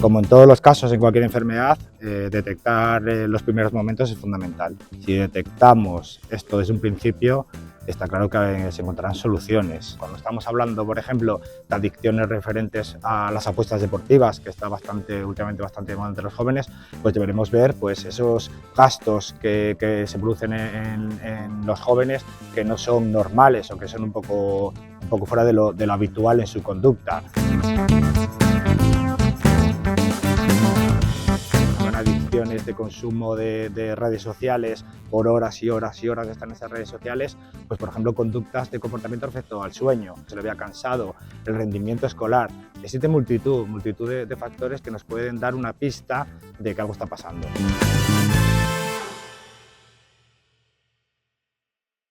Como en todos los casos, en cualquier enfermedad, detectar los primeros momentos es fundamental. Si detectamos esto desde un principio, está claro que se encontrarán soluciones. Cuando estamos hablando, por ejemplo, de adicciones referentes a las apuestas deportivas, que está últimamente bastante de moda entre los jóvenes, pues deberemos ver pues, esos gastos que se producen en los jóvenes que no son normales o que son un poco fuera de lo habitual en su conducta. Adicciones de consumo de redes sociales por horas y horas y horas de estar en esas redes sociales, pues por ejemplo conductas de comportamiento respecto al sueño, se le vea cansado, el rendimiento escolar. Existe multitud de factores que nos pueden dar una pista de que algo está pasando.